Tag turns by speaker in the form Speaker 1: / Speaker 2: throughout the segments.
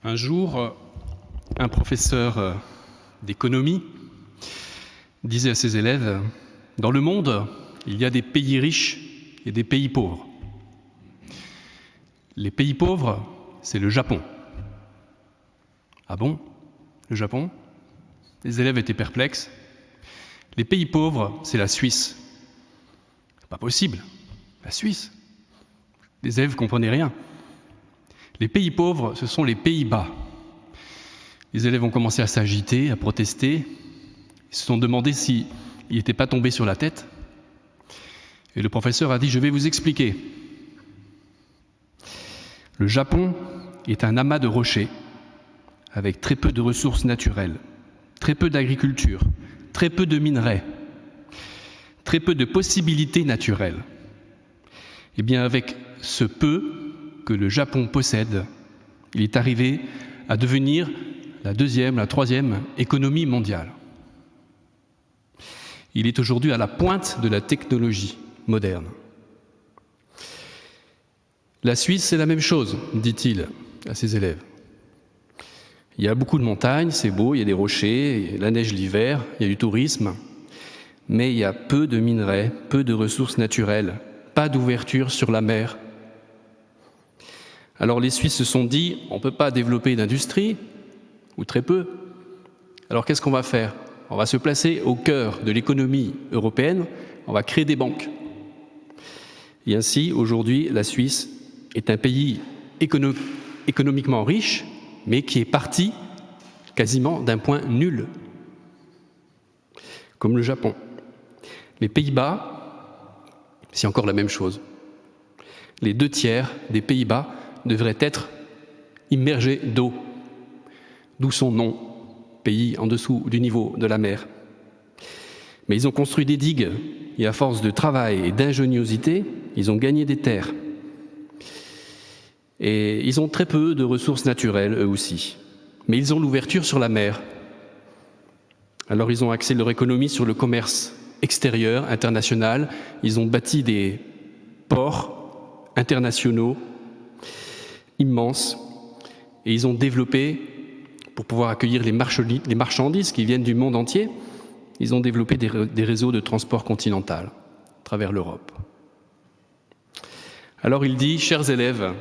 Speaker 1: Un jour, un professeur d'économie disait à ses élèves « Dans le monde, il y a des pays riches et des pays pauvres. Les pays pauvres, c'est le Japon. » Ah bon? Le Japon? Les élèves étaient perplexes. Les pays pauvres, c'est la Suisse. Pas possible. La Suisse. Les élèves ne comprenaient rien. Les pays pauvres, ce sont les Pays-Bas. Les élèves ont commencé à s'agiter, à protester. Ils se sont demandé s'ils n'étaient pas tombés sur la tête. Et le professeur a dit « Je vais vous expliquer. Le Japon est un amas de rochers avec très peu de ressources naturelles, très peu d'agriculture, très peu de minerais, très peu de possibilités naturelles. Et bien avec ce peu que le Japon possède, il est arrivé à devenir la deuxième, la troisième économie mondiale. Il est aujourd'hui à la pointe de la technologie moderne. La Suisse, c'est la même chose, dit-il à ses élèves. Il y a beaucoup de montagnes, c'est beau, il y a des rochers, il y a la neige l'hiver, il y a du tourisme, mais il y a peu de minerais, peu de ressources naturelles, pas d'ouverture sur la mer. Alors les Suisses se sont dit, on ne peut pas développer d'industrie, ou très peu. Alors qu'est-ce qu'on va faire? On va se placer au cœur de l'économie européenne, on va créer des banques. Et ainsi, aujourd'hui, la Suisse est un pays économiquement riche, mais qui est parti quasiment d'un point nul, comme le Japon. Les Pays-Bas, c'est encore la même chose. Les 2/3 des Pays-Bas devraient être immergés d'eau, d'où son nom, pays en dessous du niveau de la mer. Mais ils ont construit des digues, et à force de travail et d'ingéniosité, ils ont gagné des terres. Et ils ont très peu de ressources naturelles, eux aussi. Mais ils ont l'ouverture sur la mer. Alors ils ont axé leur économie sur le commerce extérieur, international. Ils ont bâti des ports internationaux immenses. Et ils ont développé, pour pouvoir accueillir les marchandises qui viennent du monde entier, ils ont développé des réseaux de transport continental à travers l'Europe. Alors il dit, chers élèves,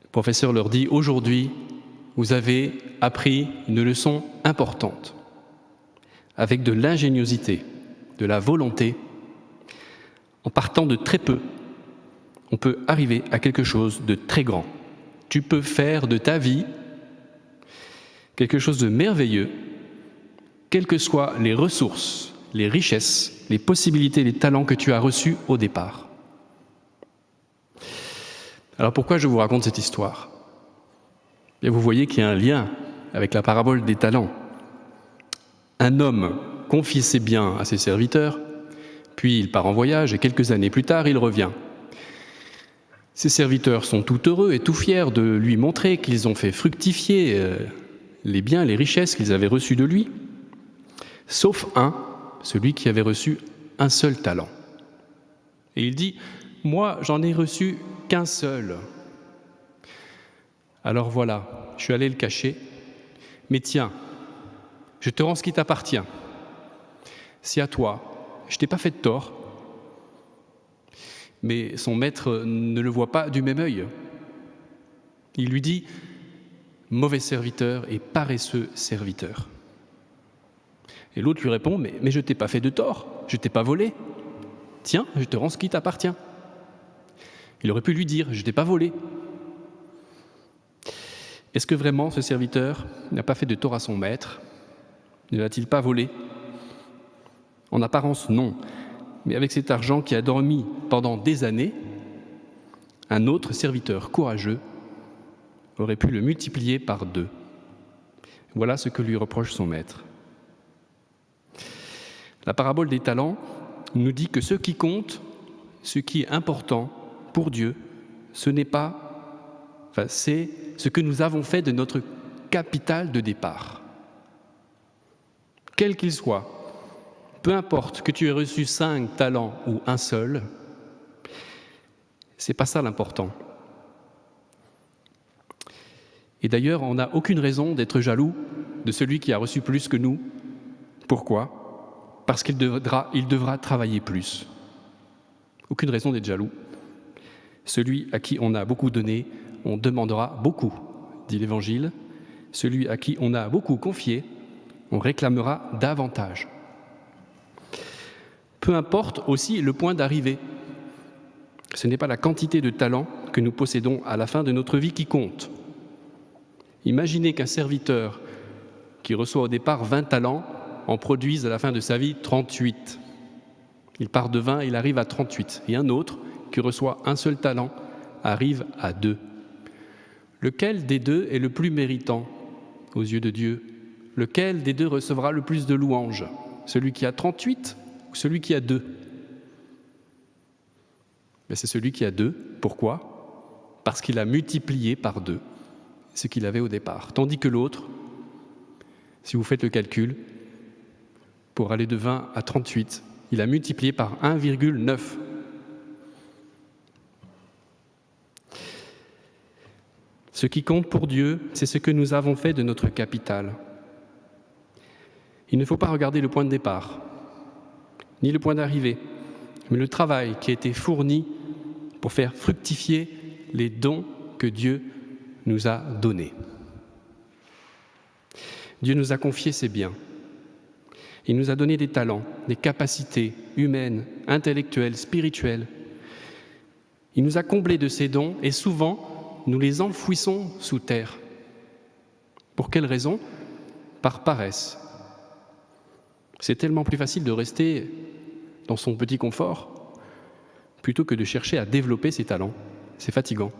Speaker 1: le professeur leur dit, aujourd'hui, vous avez appris une leçon importante. Avec de l'ingéniosité, de la volonté, en partant de très peu, on peut arriver à quelque chose de très grand. Tu peux faire de ta vie quelque chose de merveilleux, quelles que soient les ressources, les richesses, les possibilités, les talents que tu as reçus au départ. Alors pourquoi je vous raconte cette histoire? Et vous voyez qu'il y a un lien avec la parabole des talents. Un homme confie ses biens à ses serviteurs, puis il part en voyage et quelques années plus tard, il revient. Ses serviteurs sont tout heureux et tout fiers de lui montrer qu'ils ont fait fructifier les biens, les richesses qu'ils avaient reçus de lui, sauf un, celui qui avait reçu un seul talent. Et il dit, « Moi, j'en ai reçu qu'un seul. Alors voilà, je suis allé le cacher, mais tiens, je te rends ce qui t'appartient. C'est à toi, je t'ai pas fait de tort. » Mais son maître ne le voit pas du même œil. Il lui dit « Mauvais serviteur et paresseux serviteur. » Et l'autre lui répond « Mais je t'ai pas fait de tort, je t'ai pas volé. Tiens, je te rends ce qui t'appartient. » Il aurait pu lui dire « Je t'ai pas volé. » Est-ce que vraiment ce serviteur n'a pas fait de tort à son maître? Ne l'a-t-il pas volé? En apparence, non. Mais avec cet argent qui a dormi pendant des années, un autre serviteur courageux aurait pu le multiplier par 2. Voilà ce que lui reproche son maître. La parabole des talents nous dit que ce qui compte, ce qui est important pour Dieu, ce n'est pas, c'est ce que nous avons fait de notre capital de départ. Quel qu'il soit, peu importe que tu aies reçu 5 talents ou un seul, c'est pas ça l'important. Et d'ailleurs, on n'a aucune raison d'être jaloux de celui qui a reçu plus que nous. Pourquoi ? Parce qu'il devra travailler plus. Aucune raison d'être jaloux. Celui à qui on a beaucoup donné, on demandera beaucoup, dit l'Évangile. Celui à qui on a beaucoup confié, on réclamera davantage. Peu importe aussi le point d'arrivée. Ce n'est pas la quantité de talents que nous possédons à la fin de notre vie qui compte. Imaginez qu'un serviteur qui reçoit au départ 20 talents en produise à la fin de sa vie 38. Il part de 20, il arrive à 38. Et un autre qui reçoit un seul talent arrive à 2. Lequel des deux est le plus méritant aux yeux de Dieu ? Lequel des deux recevra le plus de louanges ? Celui qui a 38 ou celui qui a 2 ? Mais c'est celui qui a 2. Pourquoi ? Parce qu'il a multiplié par 2 ce qu'il avait au départ. Tandis que l'autre, si vous faites le calcul, pour aller de 20 à 38, il a multiplié par 1,9. Ce qui compte pour Dieu, c'est ce que nous avons fait de notre capital. Il ne faut pas regarder le point de départ, ni le point d'arrivée, mais le travail qui a été fourni pour faire fructifier les dons que Dieu nous a donnés. Dieu nous a confié ses biens. Il nous a donné des talents, des capacités humaines, intellectuelles, spirituelles. Il nous a comblés de ces dons et souvent, nous les enfouissons sous terre. Pour quelle raison ? Par paresse. C'est tellement plus facile de rester dans son petit confort plutôt que de chercher à développer ses talents. C'est fatigant.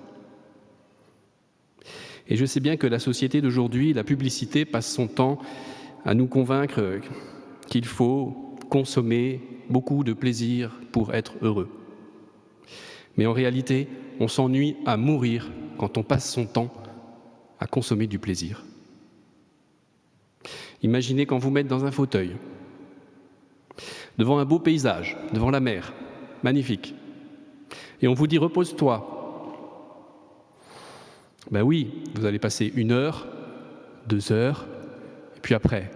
Speaker 1: Et je sais bien que la société d'aujourd'hui, la publicité, passe son temps à nous convaincre qu'il faut consommer beaucoup de plaisir pour être heureux. Mais en réalité, on s'ennuie à mourir quand on passe son temps à consommer du plaisir. Imaginez quand vous mettez dans un fauteuil, devant un beau paysage, devant la mer, magnifique, et on vous dit « repose-toi ». Ben oui, vous allez passer 1 heure, 2 heures, et puis après,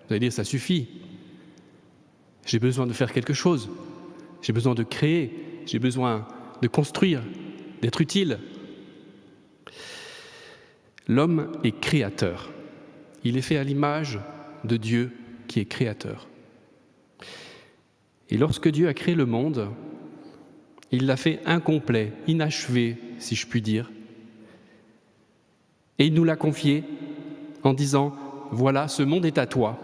Speaker 1: vous allez dire « ça suffit, j'ai besoin de faire quelque chose, j'ai besoin de créer, j'ai besoin de construire, d'être utile ». L'homme est créateur. Il est fait à l'image de Dieu qui est créateur. Et lorsque Dieu a créé le monde, il l'a fait incomplet, inachevé, si je puis dire. Et il nous l'a confié en disant « Voilà, ce monde est à toi.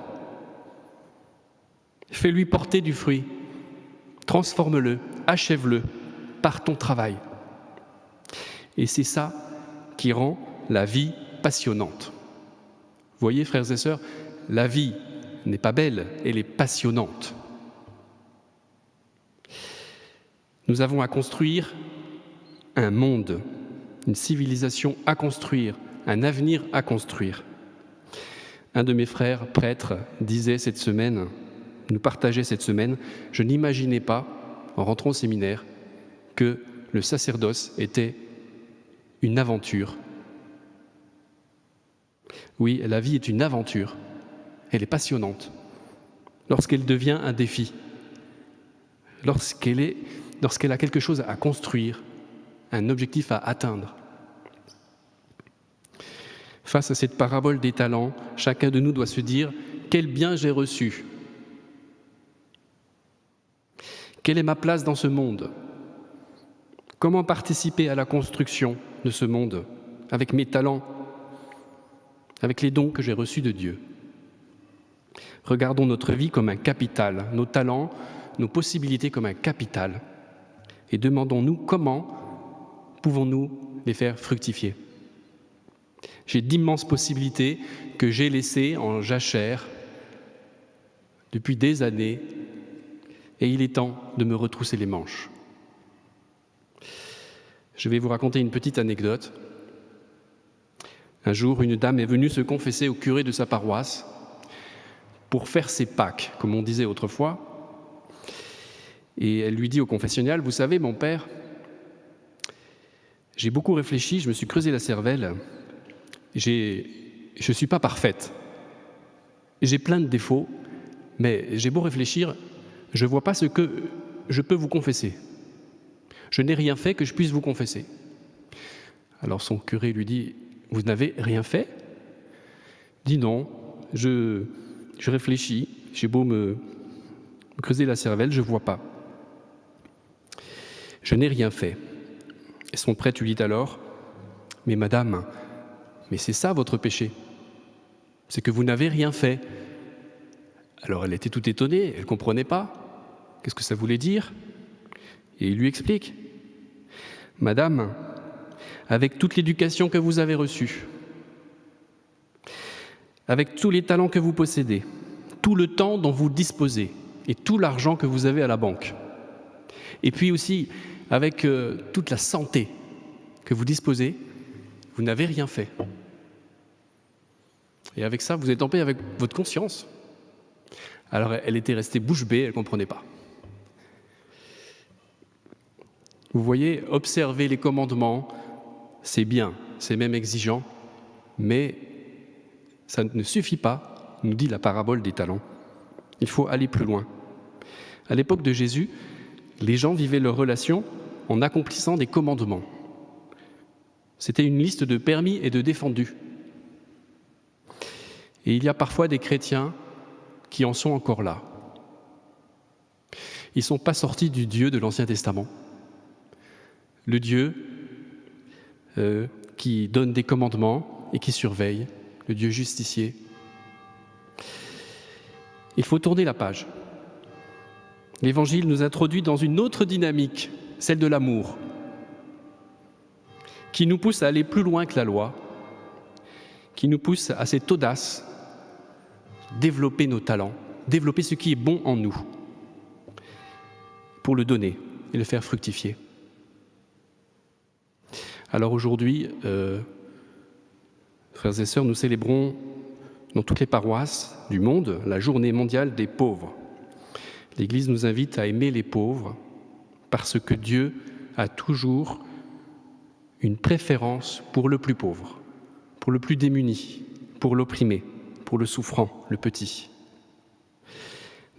Speaker 1: Fais-lui porter du fruit. Transforme-le, achève-le par ton travail. » Et c'est ça qui rend la vie passionnante. Vous voyez, frères et sœurs, la vie n'est pas belle, elle est passionnante. Nous avons à construire un monde, une civilisation à construire, un avenir à construire. Un de mes frères prêtres disait cette semaine, nous partageait cette semaine, je n'imaginais pas, en rentrant au séminaire, que le sacerdoce était une aventure. Oui, la vie est une aventure. Elle est passionnante. Lorsqu'elle devient un défi, lorsqu'elle a quelque chose à construire, un objectif à atteindre. Face à cette parabole des talents, chacun de nous doit se dire « Quel bien j'ai reçu ? Quelle est ma place dans ce monde ? Comment participer à la construction de ce monde avec mes talents, avec les dons que j'ai reçus de Dieu ? Regardons notre vie comme un capital, nos talents, nos possibilités comme un capital, et demandons-nous comment pouvons-nous les faire fructifier. J'ai d'immenses possibilités que j'ai laissées en jachère depuis des années, et il est temps de me retrousser les manches. Je vais vous raconter une petite anecdote. Un jour, une dame est venue se confesser au curé de sa paroisse pour faire ses Pâques, comme on disait autrefois. Et elle lui dit au confessionnal « Vous savez, mon père, j'ai beaucoup réfléchi, je me suis creusé la cervelle, je ne suis pas parfaite. J'ai plein de défauts, mais j'ai beau réfléchir, je ne vois pas ce que je peux vous confesser. Je n'ai rien fait que je puisse vous confesser. » Alors son curé lui dit « Vous n'avez rien fait ?» Il dit « Non, je réfléchis, j'ai beau me creuser la cervelle, je ne vois pas. Je n'ai rien fait. » Et son prêtre lui dit alors « Mais madame, mais c'est ça votre péché, c'est que vous n'avez rien fait. » Alors elle était toute étonnée, elle ne comprenait pas. Qu'est-ce que ça voulait dire? Et il lui explique « Madame, avec toute l'éducation que vous avez reçue, avec tous les talents que vous possédez, tout le temps dont vous disposez et tout l'argent que vous avez à la banque, et puis aussi avec toute la santé que vous disposez, vous n'avez rien fait. Et avec ça, vous êtes en paix avec votre conscience. » Alors elle était restée bouche bée, elle ne comprenait pas. Vous voyez, observer les commandements, c'est bien, c'est même exigeant, mais ça ne suffit pas, nous dit la parabole des talents. Il faut aller plus loin. À l'époque de Jésus, les gens vivaient leur relation en accomplissant des commandements. C'était une liste de permis et de défendus. Et il y a parfois des chrétiens qui en sont encore là. Ils ne sont pas sortis du Dieu de l'Ancien Testament. Le Dieu qui donne des commandements et qui surveille, le Dieu justicier. Il faut tourner la page. L'Évangile nous introduit dans une autre dynamique, celle de l'amour, qui nous pousse à aller plus loin que la loi, qui nous pousse à cette audace, développer nos talents, développer ce qui est bon en nous, pour le donner et le faire fructifier. Alors aujourd'hui, frères et sœurs, nous célébrons dans toutes les paroisses du monde la journée mondiale des pauvres. L'Église nous invite à aimer les pauvres parce que Dieu a toujours une préférence pour le plus pauvre, pour le plus démuni, pour l'opprimé, pour le souffrant, le petit.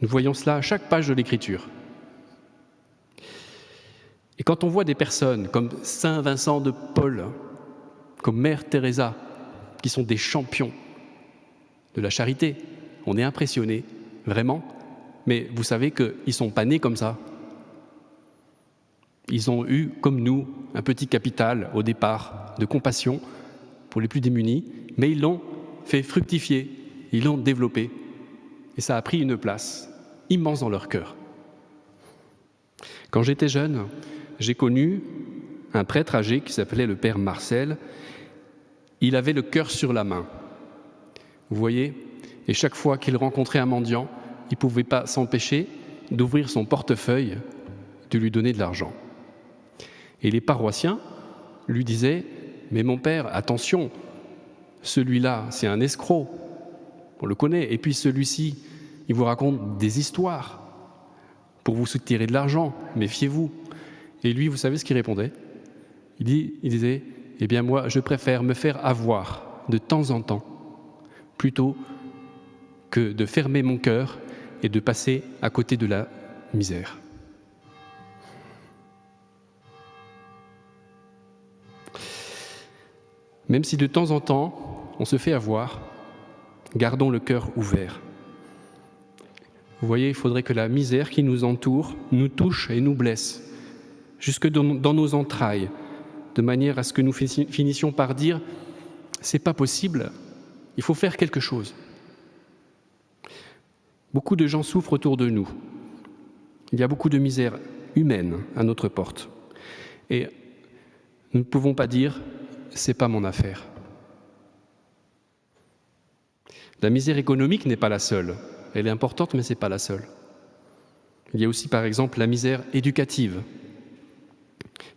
Speaker 1: Nous voyons cela à chaque page de l'Écriture. Et quand on voit des personnes comme Saint Vincent de Paul, comme Mère Teresa, qui sont des champions de la charité, on est impressionné, vraiment. Mais vous savez qu'ils ne sont pas nés comme ça. Ils ont eu, comme nous, un petit capital au départ de compassion pour les plus démunis, mais ils l'ont fait fructifier, ils l'ont développé. Et ça a pris une place immense dans leur cœur. Quand j'étais jeune, j'ai connu un prêtre âgé qui s'appelait le père Marcel. Il avait le cœur sur la main. Vous voyez? Et chaque fois qu'il rencontrait un mendiant, il ne pouvait pas s'empêcher d'ouvrir son portefeuille, de lui donner de l'argent. Et les paroissiens lui disaient « Mais mon père, attention, celui-là, c'est un escroc, on le connaît. Et puis celui-ci, il vous raconte des histoires pour vous soutirer de l'argent, méfiez-vous. » Et lui, vous savez ce qu'il répondait? Il disait « Eh bien moi, je préfère me faire avoir de temps en temps, plutôt que de fermer mon cœur et de passer à côté de la misère. » Même si de temps en temps, on se fait avoir, gardons le cœur ouvert. Vous voyez, il faudrait que la misère qui nous entoure nous touche et nous blesse, jusque dans nos entrailles, de manière à ce que nous finissions par dire « c'est pas possible, il faut faire quelque chose ». Beaucoup de gens souffrent autour de nous. Il y a beaucoup de misère humaine à notre porte. Et nous ne pouvons pas dire « c'est pas mon affaire ». La misère économique n'est pas la seule. Elle est importante, mais ce n'est pas la seule. Il y a aussi, par exemple, la misère éducative,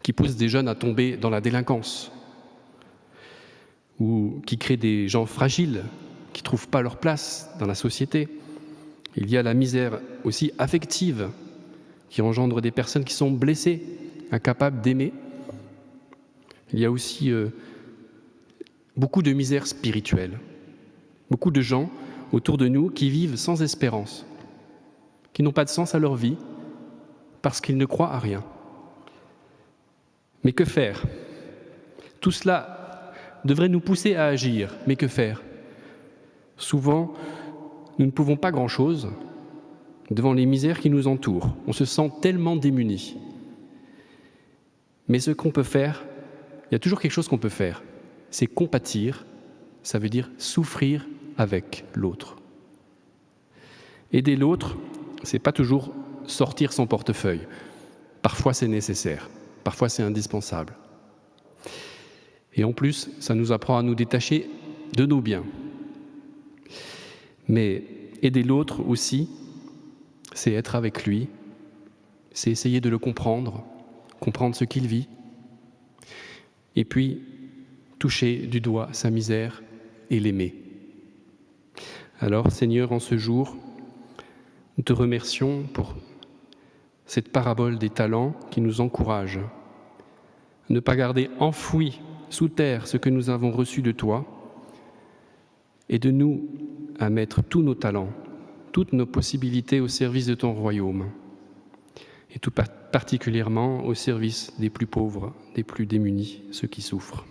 Speaker 1: qui pousse des jeunes à tomber dans la délinquance, ou qui crée des gens fragiles, qui ne trouvent pas leur place dans la société. Il y a la misère aussi affective, qui engendre des personnes qui sont blessées, incapables d'aimer. Il y a aussi beaucoup de misère spirituelle, beaucoup de gens autour de nous qui vivent sans espérance, qui n'ont pas de sens à leur vie parce qu'ils ne croient à rien. Mais que faire? Tout cela devrait nous pousser à agir, mais que faire? Souvent, nous ne pouvons pas grand-chose devant les misères qui nous entourent. On se sent tellement démunis. Mais ce qu'on peut faire, il y a toujours quelque chose qu'on peut faire. C'est compatir, ça veut dire souffrir avec l'autre. Aider l'autre, c'est pas toujours sortir son portefeuille. Parfois c'est nécessaire, parfois c'est indispensable. Et en plus, ça nous apprend à nous détacher de nos biens. Mais aider l'autre aussi, c'est être avec lui, c'est essayer de le comprendre ce qu'il vit, et puis toucher du doigt sa misère et l'aimer. Alors, Seigneur, en ce jour, nous te remercions pour cette parabole des talents qui nous encourage à ne pas garder enfoui sous terre ce que nous avons reçu de toi, et de nous à mettre tous nos talents, toutes nos possibilités au service de ton royaume, et tout particulièrement au service des plus pauvres, des plus démunis, ceux qui souffrent.